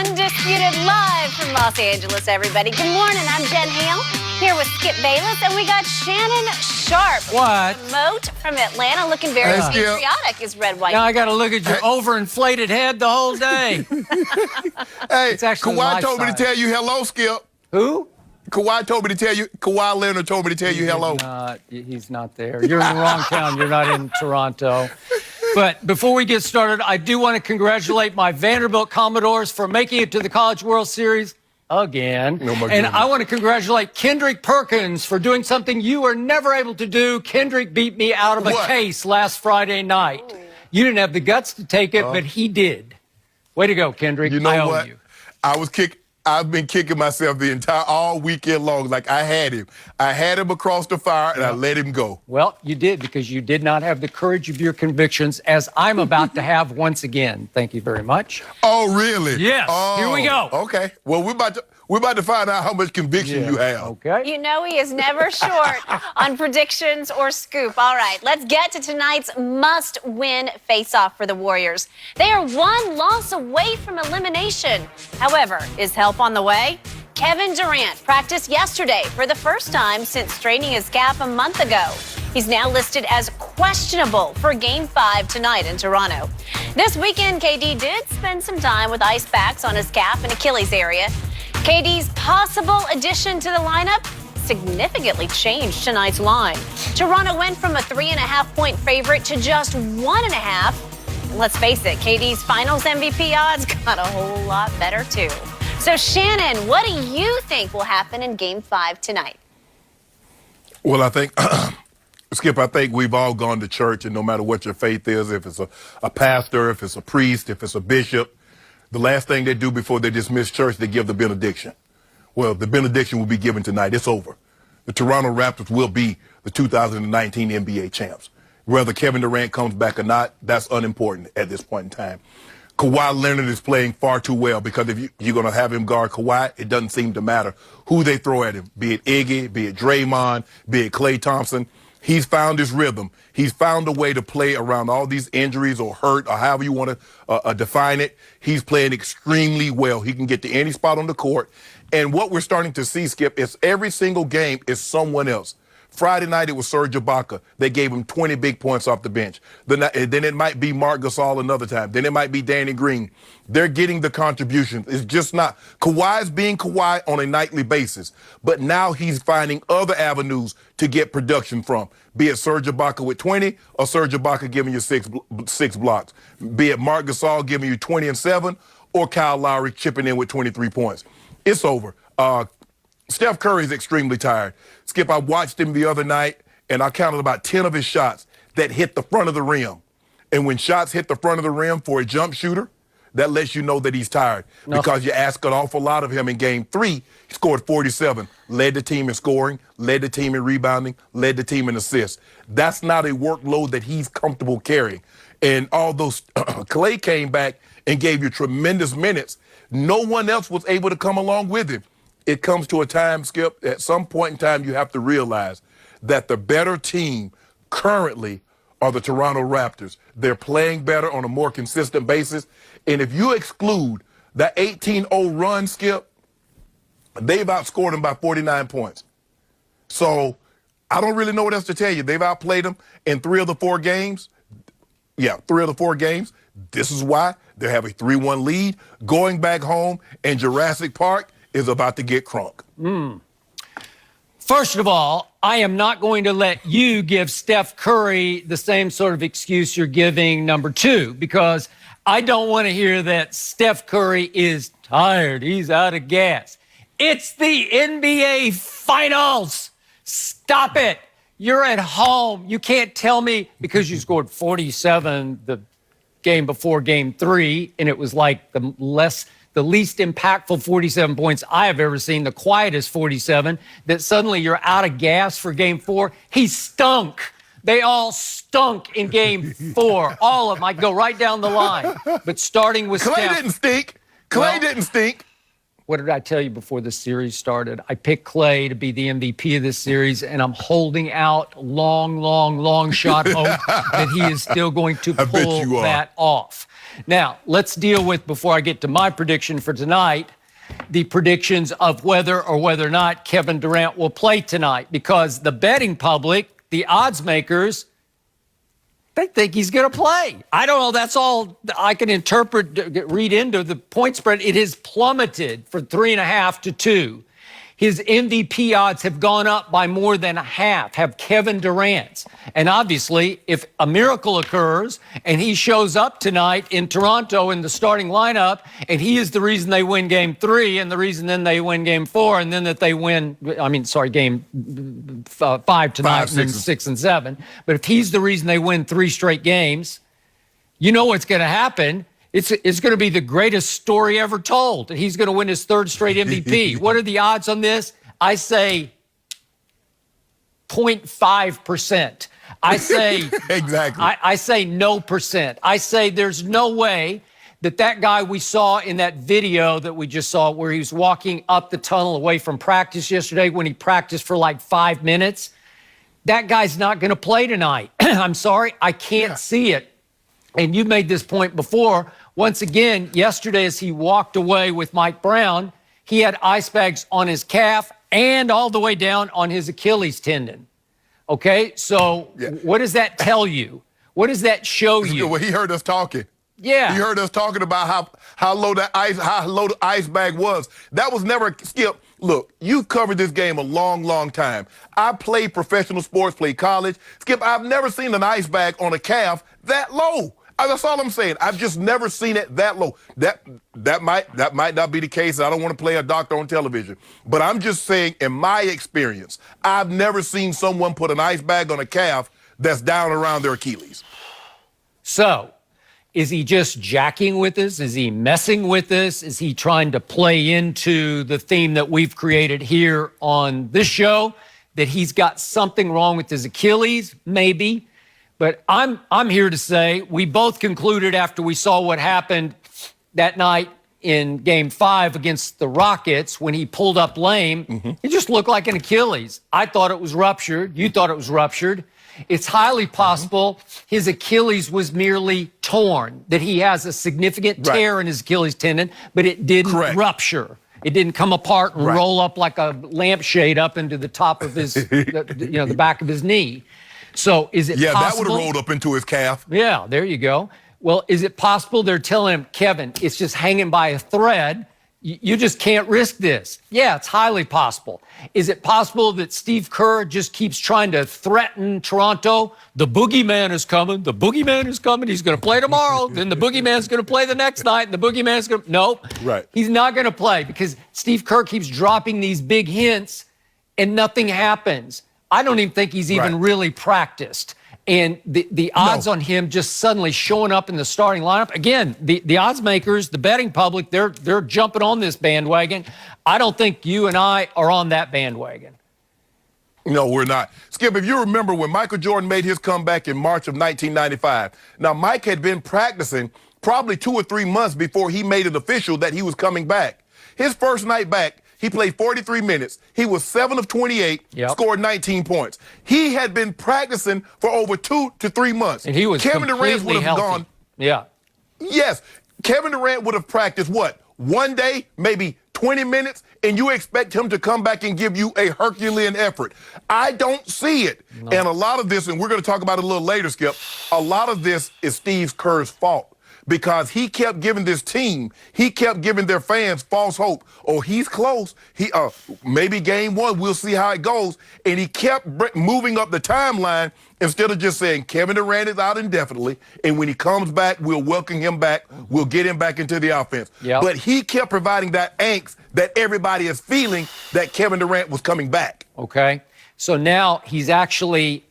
Undisputed live from Los Angeles, everybody. Good morning, I'm Jen Hale, here with Skip Bayless, and we got Shannon Sharp. What? Moat from Atlanta, looking very patriotic, is red, white. Now I got to look at your overinflated head the whole day. Hey, It's actually Kawhi told me to tell you hello, Skip. Who? Kawhi Leonard told me to tell you hello. He's not there. You're in the wrong town. You're not in Toronto. But before we get started, I do want to congratulate my Vanderbilt Commodores for making it to the College World Series again. Oh, my and goodness. I want to congratulate Kendrick Perkins for doing something you were never able to do. Kendrick beat me out of a What? case last Friday night. You didn't have the guts to take it, but he did. Way to go, Kendrick. You know I owe what? you. I've been kicking myself all weekend long. Like I had him across the fire, and I let him go. Well, you did, because you did not have the courage of your convictions, as I'm about to have once again. Thank you very much. Oh, really? Yes. Oh, Here we go. Okay. Well, we're about to find out how much conviction you have. Okay. You know he is never short on predictions or scoop. All right, let's get to tonight's must-win face-off for the Warriors. They are one loss away from elimination. However, is help on the way? Kevin Durant practiced yesterday for the first time since straining his calf a month ago. He's now listed as questionable for Game 5 tonight in Toronto. This weekend, KD did spend some time with ice packs on his calf and Achilles area. KD's possible addition to the lineup significantly changed tonight's line. Toronto went from a 3.5-point favorite to just 1.5. And let's face it, KD's finals MVP odds got a whole lot better too. So Shannon, what do you think will happen in Game 5 tonight? Well, I think, Skip, I think we've all gone to church, and no matter what your faith is, if it's a pastor, if it's a priest, if it's a bishop, the last thing they do before they dismiss church, they give the benediction. Well, the benediction will be given tonight. It's over. The Toronto Raptors will be the 2019 NBA champs. Whether Kevin Durant comes back or not, that's unimportant at this point in time. Kawhi Leonard is playing far too well, because if you're going to have him guard Kawhi, it doesn't seem to matter who they throw at him, be it Iggy, be it Draymond, be it Klay Thompson. He's found his rhythm. He's found a way to play around all these injuries or hurt or however you want to define it. He's playing extremely well. He can get to any spot on the court. And what we're starting to see, Skip, is every single game is someone else. Friday night, it was Serge Ibaka. They gave him 20 big points off the bench. Then it might be Marc Gasol another time. Then it might be Danny Green. They're getting the contribution. It's just not. Kawhi's being Kawhi on a nightly basis. But now he's finding other avenues to get production from. Be it Serge Ibaka with 20 or Serge Ibaka giving you six blocks. Be it Marc Gasol giving you 20 and 7 or Kyle Lowry chipping in with 23 points. It's over. Steph Curry is extremely tired. Skip, I watched him the other night, and I counted about 10 of his shots that hit the front of the rim. And when shots hit the front of the rim for a jump shooter, that lets you know that he's tired. Because you ask an awful lot of him in Game 3. He scored 47, led the team in scoring, led the team in rebounding, led the team in assists. That's not a workload that he's comfortable carrying. And although Klay came back and gave you tremendous minutes, no one else was able to come along with him. It comes to a time, Skip, at some point in time you have to realize that the better team currently are the Toronto Raptors. They're playing better on a more consistent basis. And if you exclude that 18-0 run, Skip, they've outscored them by 49 points. So I don't really know what else to tell you. They've outplayed them in 3 of the 4 games. Yeah, 3 of the 4 games. This is why they have a 3-1 lead. Going back home in Jurassic Park is about to get crunk. First of all, I am not going to let you give Steph Curry the same sort of excuse you're giving number 2, because I don't want to hear that Steph Curry is tired. He's out of gas. It's the NBA Finals. Stop it. You're at home. You can't tell me because you scored 47 the game before Game 3, and it was like the least impactful 47 points I have ever seen, the quietest 47, that suddenly you're out of gas for Game 4. He stunk. They all stunk in Game 4. All of them. I go right down the line. But starting with Klay Steph. didn't stink. Klay didn't stink. what did I tell you before the series started? I picked Clay to be the MVP of this series, and I'm holding out long shot hope that he is still going to pull that off. Now, let's deal with, before I get to my prediction for tonight, the predictions of whether or not Kevin Durant will play tonight, because the betting public, the odds makers, they think he's going to play. I don't know. That's all I can read into the point spread. It has plummeted from 3.5 to 2. His MVP odds have gone up by more than a half, have Kevin Durant's. And obviously, if a miracle occurs and he shows up tonight in Toronto in the starting lineup, and he is the reason they win game 3 and the reason then they win game 4 and then that they win, game 5 tonight and then 6 and 7. But if he's the reason they win 3 straight games, you know what's going to happen. It's going to be the greatest story ever told. He's going to win his 3rd straight MVP. What are the odds on this? I say 0.5%. I say exactly. I say no percent. I say there's no way that guy we saw in that video that we just saw, where he was walking up the tunnel away from practice yesterday, when he practiced for like 5 minutes, that guy's not going to play tonight. I'm sorry, I can't see it. And you made this point before. Once again, yesterday, as he walked away with Mike Brown, he had ice bags on his calf and all the way down on his Achilles tendon. Okay, so what does that tell you? What does that show you? Well, he heard us talking. Yeah, he heard us talking about how low the ice bag was. That was never, Skip. Look, you've covered this game a long time. I played professional sports, played college. Skip, I've never seen an ice bag on a calf that low. That's all I'm saying. I've just never seen it that low. That might not be the case. I don't want to play a doctor on television. But I'm just saying, in my experience, I've never seen someone put an ice bag on a calf that's down around their Achilles. So, is he just jacking with us? Is he messing with us? Is he trying to play into the theme that we've created here on this show, that he's got something wrong with his Achilles? Maybe. But I'm here to say we both concluded after we saw what happened that night in Game 5 against the Rockets when he pulled up lame, it just looked like an Achilles. I thought it was ruptured. You thought it was ruptured. It's highly possible his Achilles was merely torn, that he has a significant tear in his Achilles tendon, but it didn't rupture. It didn't come apart and roll up like a lampshade up into the top of his, the back of his knee. So is it possible? Yeah, that would have rolled up into his calf. Yeah, there you go. Well, is it possible they're telling him, Kevin, it's just hanging by a thread. You just can't risk this. Yeah, it's highly possible. Is it possible that Steve Kerr just keeps trying to threaten Toronto? The boogeyman is coming. The boogeyman is coming. He's going to play tomorrow. Then the boogeyman's going to play the next night. And the boogeyman's going to... Nope. Right. He's not going to play because Steve Kerr keeps dropping these big hints and nothing happens. I don't even think he's even really practiced. And the odds on him just suddenly showing up in the starting lineup, again, the odds makers, the betting public, they're jumping on this bandwagon. I don't think you and I are on that bandwagon. No, we're not. Skip, if you remember when Michael Jordan made his comeback in March of 1995, now Mike had been practicing probably 2 or 3 months before he made it official that he was coming back. His first night back, he played 43 minutes. He was 7 of 28, scored 19 points. He had been practicing for over 2 to 3 months. And he was Kevin Durant would have gone. Yeah. Yes. Kevin Durant would have practiced what? 1 day, maybe 20 minutes, and you expect him to come back and give you a Herculean effort. I don't see it. No. And a lot of this, and we're going to talk about it a little later, Skip, a lot of this is Steve Kerr's fault. Because he kept giving this team, he kept giving their fans false hope. Oh, he's close. Maybe game 1, we'll see how it goes. And he kept moving up the timeline instead of just saying Kevin Durant is out indefinitely, and when he comes back, we'll welcome him back. We'll get him back into the offense. But he kept providing that angst that everybody is feeling that Kevin Durant was coming back. Okay. So now he's actually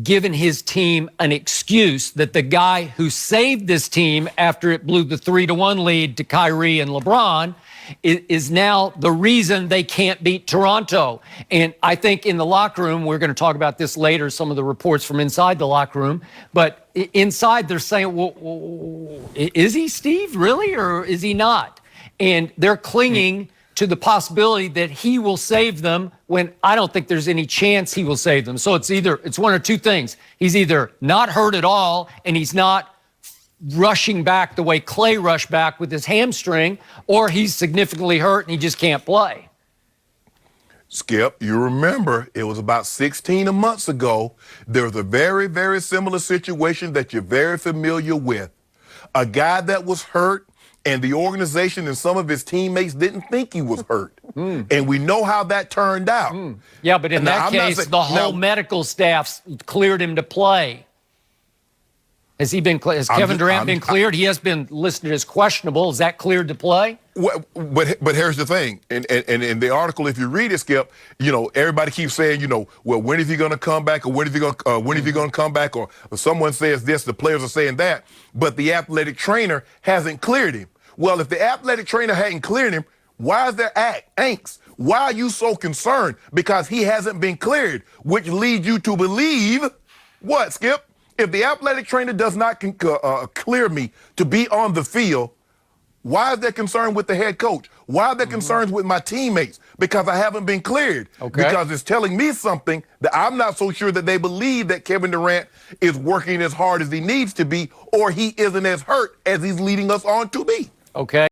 given his team an excuse that the guy who saved this team after it blew the 3-1 lead to Kyrie and LeBron is now the reason they can't beat Toronto. And I think in the locker room, we're going to talk about this later, some of the reports from inside the locker room, but inside they're saying, well, is he Steve really, or is he not? And they're clinging to the possibility that he will save them when I don't think there's any chance he will save them. So it's one or two things. He's either not hurt at all and he's not rushing back the way Clay rushed back with his hamstring, or he's significantly hurt and he just can't play. Skip, you remember it was about 16 months ago. There was a very, very similar situation that you're very familiar with. A guy that was hurt, and the organization and some of his teammates didn't think he was hurt. And we know how that turned out. Yeah, but in that case, the whole medical staff cleared him to play. Has Kevin Durant been cleared? He has been listed as questionable. Is that cleared to play? Well, but here's the thing. And in the article, if you read it, Skip, everybody keeps saying, well, when is he going to come back, or when is he going to come back, or someone says this, the players are saying that, but the athletic trainer hasn't cleared him. Well, if the athletic trainer hadn't cleared him, why is there angst? Why are you so concerned? Because he hasn't been cleared, which leads you to believe what, Skip? If the athletic trainer does not clear me to be on the field, why is there concern with the head coach? Why are there concerns with my teammates? Because I haven't been cleared. Okay. Because it's telling me something that I'm not so sure that they believe that Kevin Durant is working as hard as he needs to be, or he isn't as hurt as he's leading us on to be. Okay.